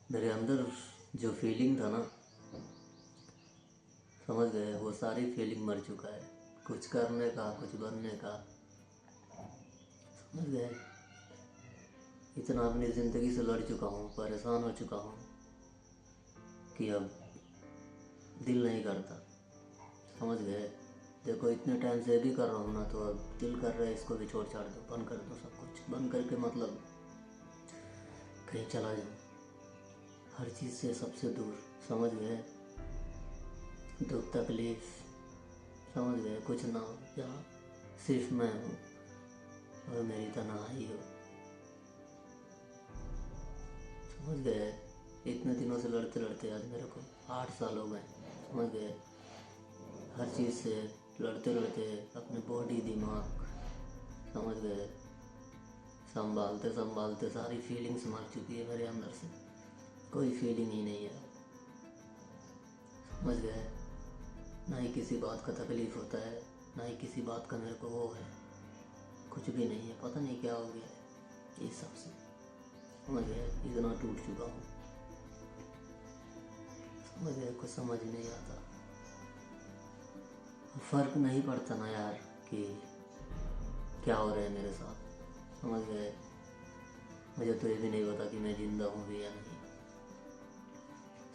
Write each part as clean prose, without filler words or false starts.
मेरे अंदर जो फीलिंग था ना, समझ गए, वो सारी फीलिंग मर चुका है। कुछ करने का, कुछ बनने का, समझ गए। इतना अपनी ज़िंदगी से लड़ चुका हूँ, परेशान हो चुका हूँ कि अब दिल नहीं करता। समझ गए। देखो, इतने टाइम से भी कर रहा हूँ ना, तो अब दिल कर रहा है इसको भी छोड़ छाड़ दो, बंद कर दो, सब कुछ बंद करके मतलब कहीं चला जाऊँ, हर चीज़ से सबसे दूर। समझ गए। दुख तकलीफ, समझ गए, कुछ ना हो, जहाँ सिर्फ मैं हूँ और मेरी तन्हाई हो। समझ गए। इतने दिनों से लड़ते लड़ते आज मेरे को 8 साल हो गए। समझ गए। हर चीज़ से लड़ते लड़ते अपने बॉडी दिमाग, समझ गए, संभालते संभालते सारी फीलिंग्स मर चुकी है मेरे अंदर से। कोई फीलिंग ही नहीं है। समझ गए। ना ही किसी बात का तकलीफ़ होता है, ना ही किसी बात का मेरे को वो है। कुछ भी नहीं है। पता नहीं क्या हो गया है इस सब से। समझ गए। इतना टूट चुका हूँ। समझ गए। कुछ समझ नहीं आता। फ़र्क नहीं पड़ता ना यार कि क्या हो रहा है मेरे साथ। समझ गए। मुझे तो ये भी नहीं पता कि मैं ज़िंदा हूँ भी या नहीं।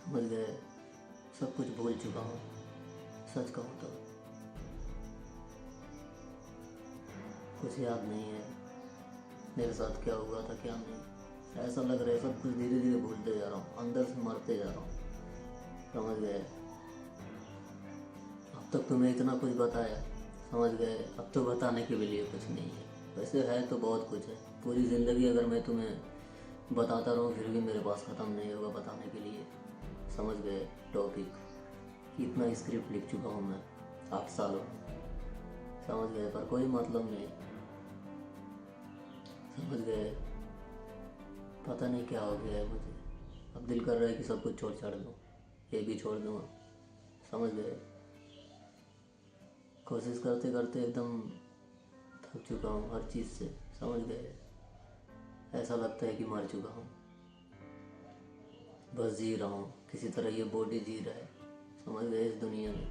समझ गए। सब कुछ भूल चुका हूँ, सच कहूँ तो। कुछ याद नहीं है मेरे साथ क्या हुआ था, क्या नहीं। ऐसा लग रहा है सब कुछ धीरे धीरे भूलते जा रहा हूँ, अंदर से मरते जा रहा हूँ। समझ गए। अब तक तुम्हें इतना कुछ बताया, समझ गए, अब तो बताने के लिए कुछ नहीं है। वैसे है तो बहुत कुछ है। पूरी ज़िंदगी अगर मैं तुम्हें बताता रहूँ फिर भी मेरे पास ख़त्म नहीं होगा बताने के लिए। समझ गए। टॉपिक इतना स्क्रिप्ट लिख चुका हूँ मैं 8 सालों में। समझ गए। पर कोई मतलब नहीं। समझ गए। पता नहीं क्या हो गया है मुझे। अब दिल कर रहा है कि सब कुछ छोड़ छाड़ दूँ, ये भी छोड़ दूँगा। समझ गए। कोशिश करते करते एकदम थक चुका हूँ हर चीज़ से। समझ गए। ऐसा लगता है कि मर चुका हूँ, बस जी रहा हूँ किसी तरह, ये बॉडी जी रहा है। समझ गए। इस दुनिया में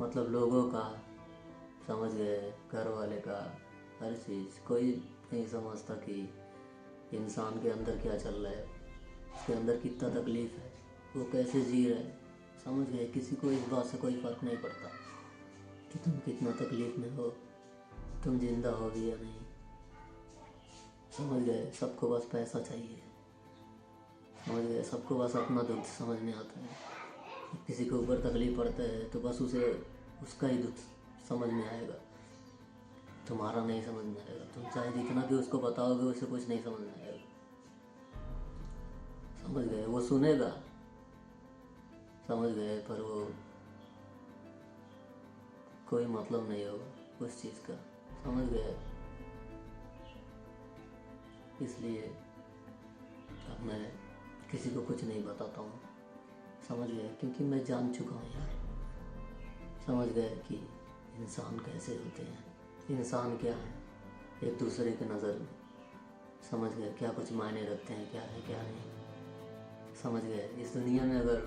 मतलब लोगों का, समझ गए, घर वाले का, हर चीज़। कोई नहीं समझता कि इंसान के अंदर क्या चल रहा है, उसके अंदर कितना तकलीफ़ है, वो कैसे जी रहा है। समझ गए। किसी को इस बात से कोई फ़र्क नहीं पड़ता कि तुम कितना तकलीफ़ में हो, तुम जिंदा हो भी या नहीं। समझ गए। सबको बस पैसा चाहिए। समझ गए। सबको बस अपना दुख समझ में आता है। किसी के ऊपर तकलीफ पड़ता है तो बस उसे उसका ही दुख समझ में आएगा, तुम्हारा नहीं समझ में आएगा। तुम चाहे जितना भी उसको बताओगे उसे कुछ नहीं समझ में आएगा। समझ गए। वो सुनेगा, समझ गए, पर वो कोई मतलब नहीं होगा उस चीज़ का। समझ गए। इसलिए अब मैं किसी को कुछ नहीं बताता हूँ। समझ गए। क्योंकि मैं जान चुका हूँ यार। समझ गए कि इंसान कैसे होते हैं, इंसान क्या है एक दूसरे के नज़र में। समझ गए। क्या कुछ मायने रखते हैं, क्या है क्या नहीं। समझ गए। इस दुनिया में अगर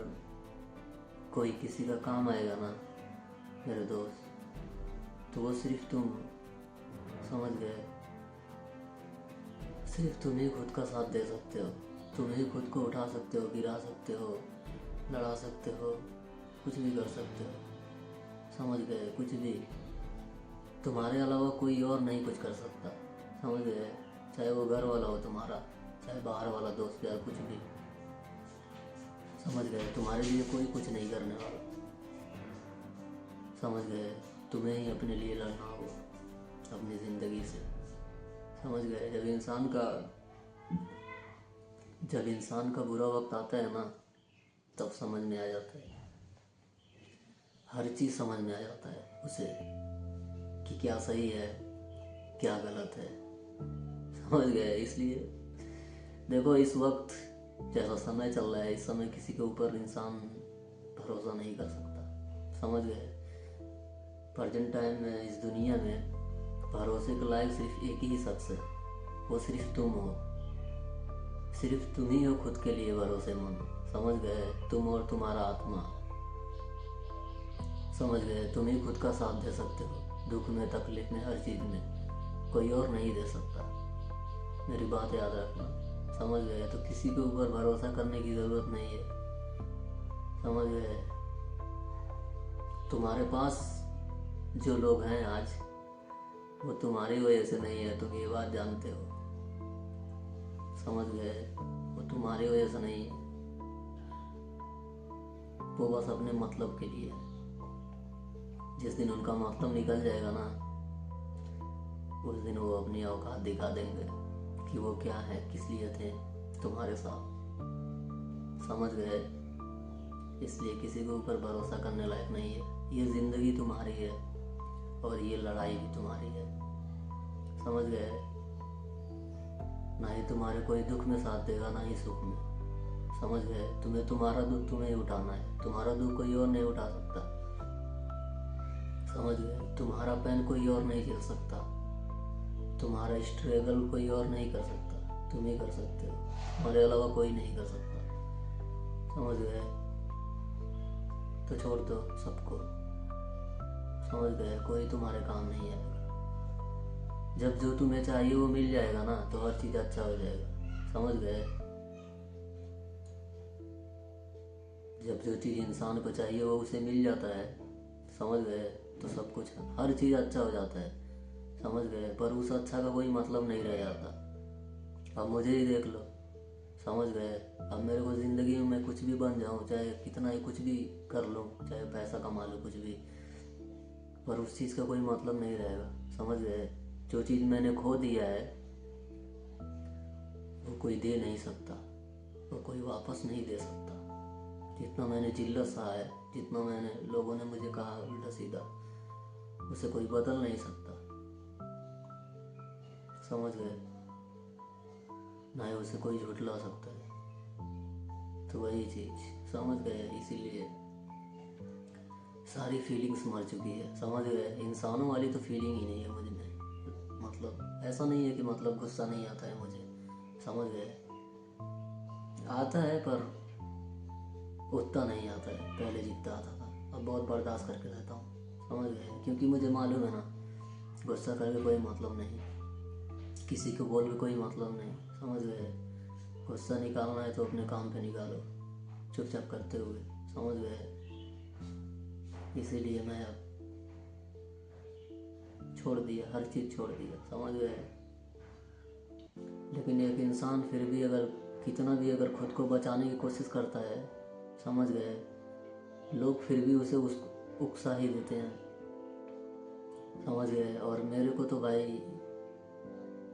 कोई किसी का काम आएगा ना मेरे दोस्त, तो वो सिर्फ तुम। समझ गए। सिर्फ तुम ही खुद का साथ दे सकते हो। तुम ही खुद को उठा सकते हो, गिरा सकते हो, लड़ा सकते हो, कुछ भी कर सकते हो। समझ गए। कुछ भी। तुम्हारे अलावा कोई और नहीं कुछ कर सकता। समझ गए। चाहे वो घर वाला हो तुम्हारा, चाहे बाहर वाला दोस्त या कुछ भी। समझ गए। तुम्हारे लिए कोई कुछ नहीं करने वाला। समझ गए। तुम्हें ही अपने लिए लड़ना होगा अपनी ज़िंदगी से। समझ गए। जब इंसान का बुरा वक्त आता है ना, तब समझ में आ जाता है, हर चीज़ समझ में आ जाता है उसे कि क्या सही है, क्या गलत है। समझ गए। इसलिए देखो, इस वक्त जैसा समय चल रहा है, इस समय किसी के ऊपर इंसान भरोसा नहीं कर सकता। समझ गए। प्रेजेंट टाइम में इस दुनिया में भरोसे के लायक सिर्फ एक ही शख्स है, वो सिर्फ तुम हो। सिर्फ तुम ही हो खुद के लिए भरोसेमंद, समझ गए? तुम और तुम्हारा आत्मा, समझ गए? तुम ही खुद का साथ दे सकते हो, दुख में, तकलीफ में, हर चीज़ में। कोई और नहीं दे सकता। मेरी बात याद रखना, समझ गए? तो किसी के ऊपर भरोसा करने की ज़रूरत नहीं है, समझ गए? तुम्हारे पास जो लोग हैं आज, वो तुम्हारी वजह से नहीं है, तुम ये बात जानते हो, समझ गए? वो तुम्हारी वजह से नहीं है, वो बस अपने मतलब के लिए है। जिस दिन उनका मतलब निकल जाएगा ना, उस दिन वो अपनी औकात दिखा देंगे कि वो क्या है, किस लिए थे तुम्हारे साथ, समझ गए? इसलिए किसी के ऊपर भरोसा करने लायक नहीं है। ये ज़िंदगी तुम्हारी है और ये लड़ाई भी तुम्हारी है, समझ गए? ना ही तुम्हारे कोई दुख में साथ देगा, ना ही सुख में, समझ गए? तुम्हें तुम्हारा दुख तुम्हें उठाना है, तुम्हारा दुख कोई और नहीं उठा सकता, समझ गए? तुम्हारा पेन कोई और नहीं झेल सकता, तुम्हारा स्ट्रगल कोई और नहीं कर सकता, तुम ही कर सकते हो, तुम्हारे अलावा कोई नहीं कर सकता, समझ गए? तो छोड़ दो सबको, समझ गए? कोई तुम्हारे काम नहीं आएगा। जब जो तुम्हें चाहिए वो मिल जाएगा ना, तो हर चीज़ अच्छा हो जाएगा, समझ गए? जब जो चीज़ इंसान को चाहिए वो उसे मिल जाता है, समझ गए? तो सब कुछ, हर चीज़ अच्छा हो जाता है, समझ गए? पर उस अच्छा का कोई मतलब नहीं रह जाता। अब मुझे ही देख लो, समझ गए? अब मेरे को ज़िंदगी में मैं कुछ भी बन जाऊँ, चाहे कितना ही कुछ भी कर लूँ, चाहे पैसा कमा लूँ, कुछ भी, पर उस चीज़ का कोई मतलब नहीं रहेगा, समझ गए? जो चीज़ मैंने खो दिया है वो कोई दे नहीं सकता, वो कोई वापस नहीं दे सकता। जितना मैंने जिल्लत सहा है, जितना मैंने लोगों ने मुझे कहा उल्टा सीधा, उसे कोई बदल नहीं सकता, समझ गए? ना ही उसे कोई झुठला सकता है। तो वही चीज़, समझ गए? इसीलिए सारी फीलिंग्स मर चुकी है, समझ गए? इंसानों वाली तो फीलिंग ही नहीं है मुझ में। मतलब ऐसा नहीं है कि मतलब गुस्सा नहीं आता है मुझे, समझ गए? आता है पर उतना नहीं आता है, पहले जितना आता था। अब बहुत बर्दाश्त करके रहता हूँ, समझ गए? क्योंकि मुझे मालूम है ना, गुस्सा करके कोई मतलब नहीं, किसी को बोल के कोई मतलब नहीं, समझ गए? गुस्सा निकालना है तो अपने काम पे निकालो, चुपचाप करते हुए, समझ गए? इसीलिए मैं अब छोड़ दिया, हर चीज़ छोड़ दिया, समझ गए? लेकिन एक इंसान फिर भी अगर कितना भी अगर खुद को बचाने की कोशिश करता है, समझ गए, लोग फिर भी उसे उकसा ही देते हैं, समझ गए? और मेरे को तो भाई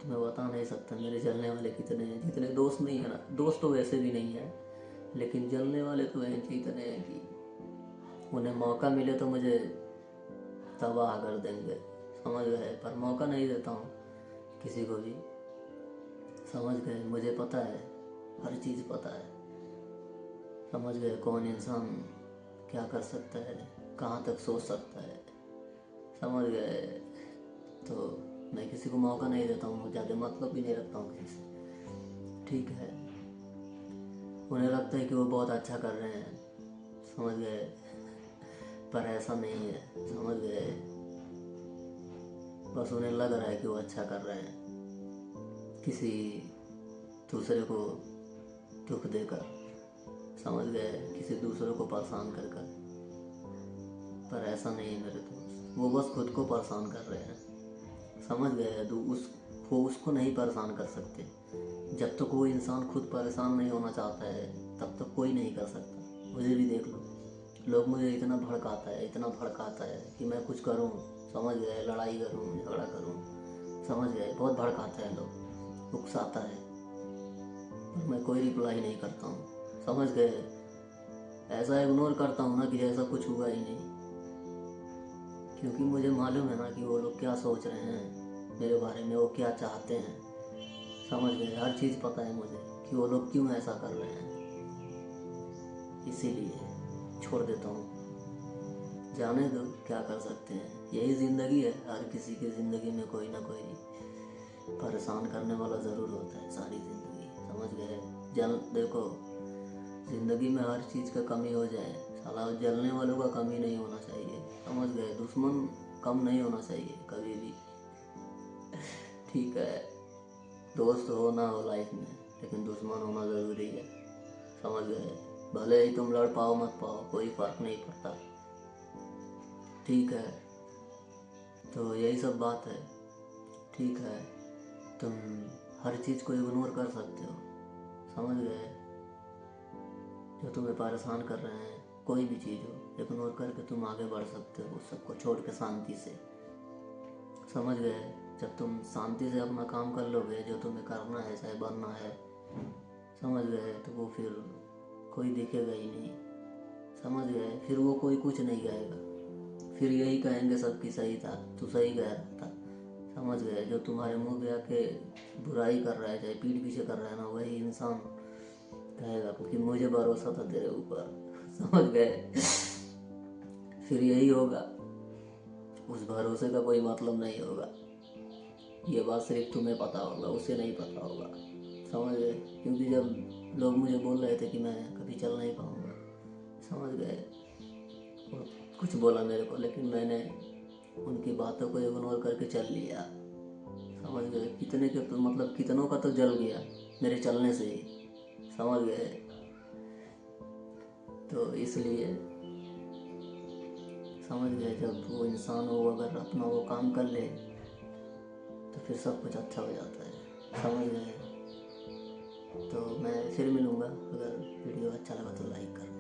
तुम्हें बता नहीं सकता मेरे जलने वाले कितने हैं। जितने दोस्त नहीं है ना, दोस्त तो वैसे भी नहीं है, लेकिन जलने वाले तो हैं इतने हैं कि उन्हें मौका मिले तो मुझे तबाह कर देंगे, समझ गए? पर मौका नहीं देता हूँ किसी को भी, समझ गए? मुझे पता है, हर चीज़ पता है, समझ गए? कौन इंसान क्या कर सकता है, कहाँ तक सोच सकता है, समझ गए? तो मैं किसी को मौका नहीं देता हूँ, ज़्यादा मतलब भी नहीं रखता हूँ किसी से, ठीक है? उन्हें लगता है कि वो बहुत अच्छा कर रहे हैं, समझ गए? पर ऐसा नहीं है, समझ गए? बस उन्हें लग रहा है कि वो अच्छा कर रहे हैं, किसी दूसरे को दुख देकर, समझ गए? किसी दूसरे को परेशान कर कर, पर ऐसा नहीं है मेरे दोस्त, वो बस खुद को परेशान कर रहे हैं, समझ गए? वो उसको नहीं परेशान कर सकते। जब तक वो इंसान खुद परेशान नहीं होना चाहता है, तब तक कोई नहीं कर सकता। मुझे भी देख लो, लोग मुझे इतना भड़काता है, इतना भड़काता है कि मैं कुछ करूं, समझ गए? लड़ाई करूं, झगड़ा करूं, समझ गए? बहुत भड़काता है, लोग उकसाता है, पर मैं कोई रिप्लाई नहीं करता हूँ, समझ गए? ऐसा इग्नोर करता हूँ ना कि जैसा कुछ हुआ ही नहीं, क्योंकि मुझे मालूम है ना कि वो लोग क्या सोच रहे हैं मेरे बारे में, वो क्या चाहते हैं, समझ गए? हर चीज़ पता है मुझे कि वो लोग क्यों ऐसा कर रहे हैं, इसीलिए छोड़ देता हूँ, जाने दो, क्या कर सकते हैं, यही ज़िंदगी है। हर किसी की ज़िंदगी में कोई ना कोई परेशान करने वाला ज़रूर होता है, सारी ज़िंदगी, समझ गए? देखो, ज़िंदगी में हर चीज़ का कमी हो जाए, साला जलने वालों का कमी नहीं होना चाहिए, समझ गए। दुश्मन कम नहीं होना चाहिए कभी भी, ठीक है। दोस्त हो ना हो लाइफ में, लेकिन दुश्मन होना ज़रूरी है, समझ गए। भले ही तुम लड़ पाओ मत पाओ, कोई फ़र्क नहीं पड़ता, ठीक है। तो यही सब बात है, ठीक है। तुम हर चीज़ को इग्नोर कर सकते हो, समझ गए। जो तुम्हें परेशान कर रहे हैं, कोई भी चीज़ हो, इग्नोर करके तुम आगे बढ़ सकते हो, उस सबको छोड़ के शांति से, समझ गए। जब तुम शांति से अपना काम कर लोगे, जो तुम्हें करना है, चाहे बनना है, समझ गए, तो वो फिर कोई दिखेगा ही नहीं, समझ गए। फिर वो कोई कुछ नहीं कहेगा, फिर यही कहेंगे सब कि सही था, तू सही कह रहा था, समझ गए। जो तुम्हारे मुंह पे आके बुराई कर रहा है, चाहे पीठ पीछे कर रहा है ना, वही इंसान कहेगा क्योंकि मुझे भरोसा था तेरे ऊपर, समझ गए। फिर यही होगा, उस भरोसे का कोई मतलब नहीं होगा। ये बात सिर्फ तुम्हें पता होगा, उसे नहीं पता होगा, समझ गए। क्योंकि जब लोग मुझे बोल रहे थे कि मैं कभी चल नहीं पाऊँगा, समझ गए, और कुछ बोला मेरे को, लेकिन मैंने उनकी बातों को इग्नोर करके चल लिया, समझ गए। कितने के तो मतलब कितनों का तो जल गया मेरे चलने से ही, समझ गए। तो इसलिए समझ गए, जब वो इंसान हो अगर अपना वो काम कर ले तो फिर सब कुछ अच्छा हो जाता है, समझ गए। तो मैं फिर मिलूँगा, अगर वीडियो अच्छा लगा तो लाइक करना।